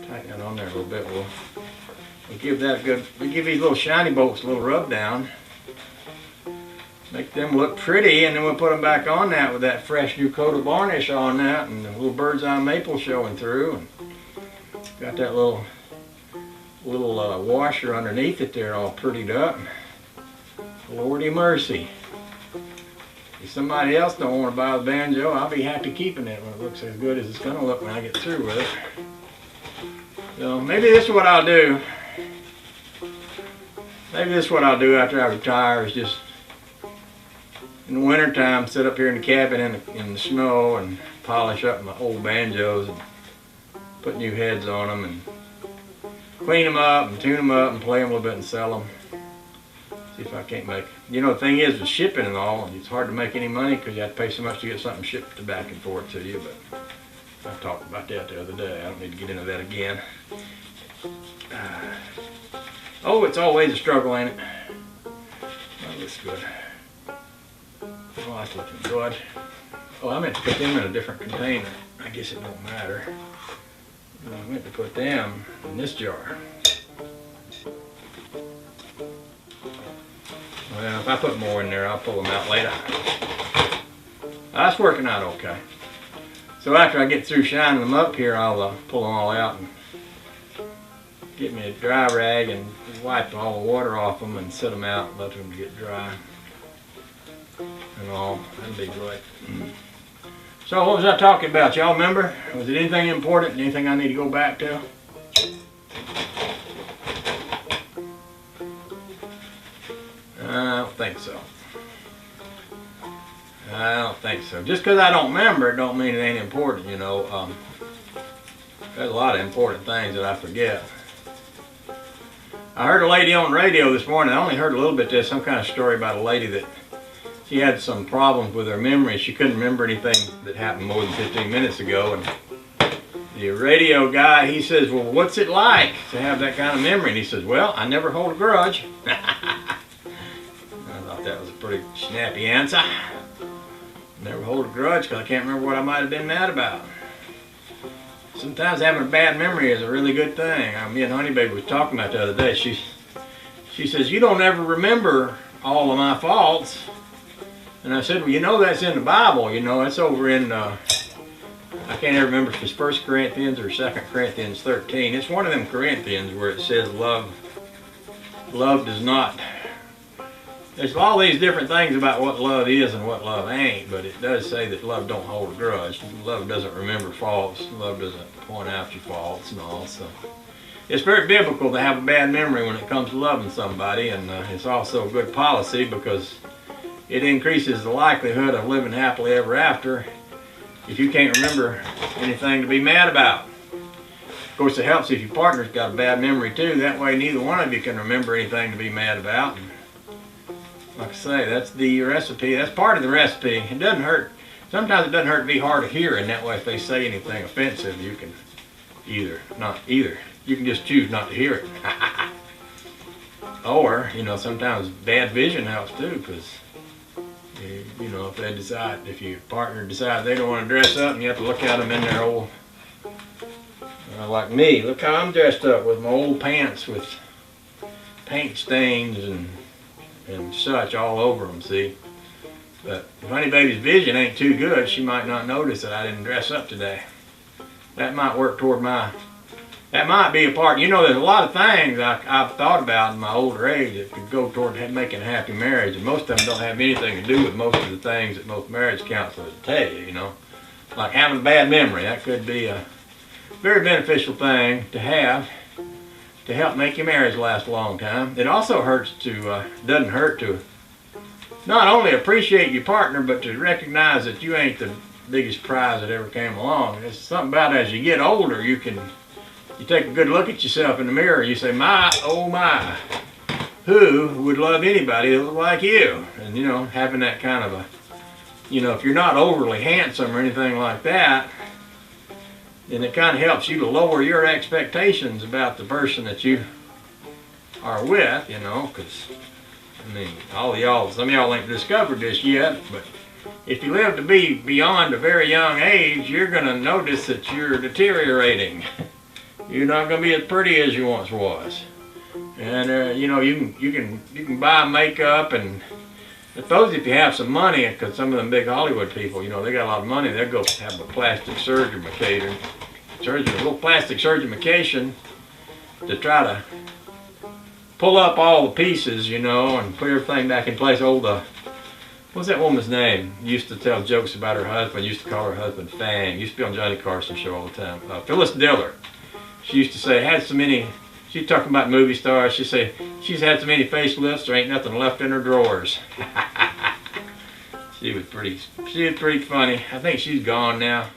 Tighten that on there a little bit. We'll give that a good, we'll give these little shiny bolts a little rub down. Make them look pretty, and then we'll put them back on that with that fresh new coat of varnish on that, and the little bird's eye maple showing through. And got that little washer underneath it there all prettied up. Lordy mercy. If somebody else don't want to buy the banjo, I'll be happy keeping it when it looks as good as it's going to look when I get through with it. So maybe this is what I'll do. Maybe this is what I'll do after I retire, is just in the wintertime sit up here in the cabin in the snow and polish up my old banjos and put new heads on them and clean them up and tune them up and play them a little bit and sell them. See if I can't make, you know, the thing is with shipping and all, it's hard to make any money because you have to pay so much to get something shipped back and forth to you, but I talked about that the other day. I don't need to get into that again. Oh, it's always a struggle, ain't it? That looks good. Oh, that's looking good. Oh, I meant to put them in a different container. I guess it don't matter. I meant to put them in this jar. Well, if I put more in there, I'll pull them out later. That's working out okay. So after I get through shining them up here, I'll pull them all out and get me a dry rag and wipe all the water off them and set them out and let them get dry and all. That'll be great. So what was I talking about? Y'all remember? Was it anything important? Anything I need to go back to? I don't think so. I don't think so. Just because I don't remember it don't mean it ain't important, you know. There's a lot of important things that I forget. I heard a lady on the radio this morning. I only heard a little bit of this, some kind of story about a lady that she had some problems with her memory. She couldn't remember anything that happened more than 15 minutes ago. And the radio guy, he says, well, what's it like to have that kind of memory? And he says, well, I never hold a grudge. I thought that was a pretty snappy answer. Never hold a grudge because I can't remember what I might have been mad about. Sometimes having a bad memory is a really good thing. Me and Honey Baby was talking about the other day. She says, you don't ever remember all of my faults. And I said, well, you know that's in the Bible. You know, it's over in, I can't ever remember if it's 1 Corinthians or 2 Corinthians 13. It's one of them Corinthians where it says love does not. There's all these different things about what love is and what love ain't, but it does say that love don't hold a grudge. Love doesn't remember faults. Love doesn't point out your faults and all. So it's very biblical to have a bad memory when it comes to loving somebody, and it's also good policy because it increases the likelihood of living happily ever after if you can't remember anything to be mad about. Of course, it helps if your partner's got a bad memory too. That way neither one of you can remember anything to be mad about. And like I say, that's the recipe. That's part of the recipe. It doesn't hurt. Sometimes it doesn't hurt to be hard of hearing. That way if they say anything offensive, you can you can just choose not to hear it. Or, you know, sometimes bad vision helps too, because you know, if your partner decides they don't want to dress up and you have to look at them in their old, like me, look how I'm dressed up with my old pants with paint stains and such all over them, see. But if Honey Baby's vision ain't too good, she might not notice that I didn't dress up today. That might work toward that might be a part. You know, there's a lot of things I've thought about in my older age that could go toward making a happy marriage, and most of them don't have anything to do with most of the things that most marriage counselors tell you, you know. Like having a bad memory, that could be a very beneficial thing to have to help make your marriage last a long time. It also doesn't hurt to not only appreciate your partner, but to recognize that you ain't the biggest prize that ever came along. It's something about as you get older, you take a good look at yourself in the mirror, you say, my, oh my, who would love anybody that looked like you? And you know, having that kind of a, you know, if you're not overly handsome or anything like that, then it kind of helps you to lower your expectations about the person that you are with, you know, because, I mean, some of y'all ain't discovered this yet, but if you live to be beyond a very young age, you're going to notice that you're deteriorating. you're not gonna be as pretty as you once was. And you know, you can buy makeup, and if you have some money, because some of them big Hollywood people, you know, they got a lot of money, they'll go have a plastic surgeon vacation to try to pull up all the pieces, you know, and put everything back in place. What's that woman's name? Used to tell jokes about her husband, used to call her husband Fang. Used to be on Johnny Carson's show all the time. Phyllis Diller. She used to say, she's talking about movie stars, she'd say, she's had so many facelifts, there ain't nothing left in her drawers. She was pretty funny. I think she's gone now.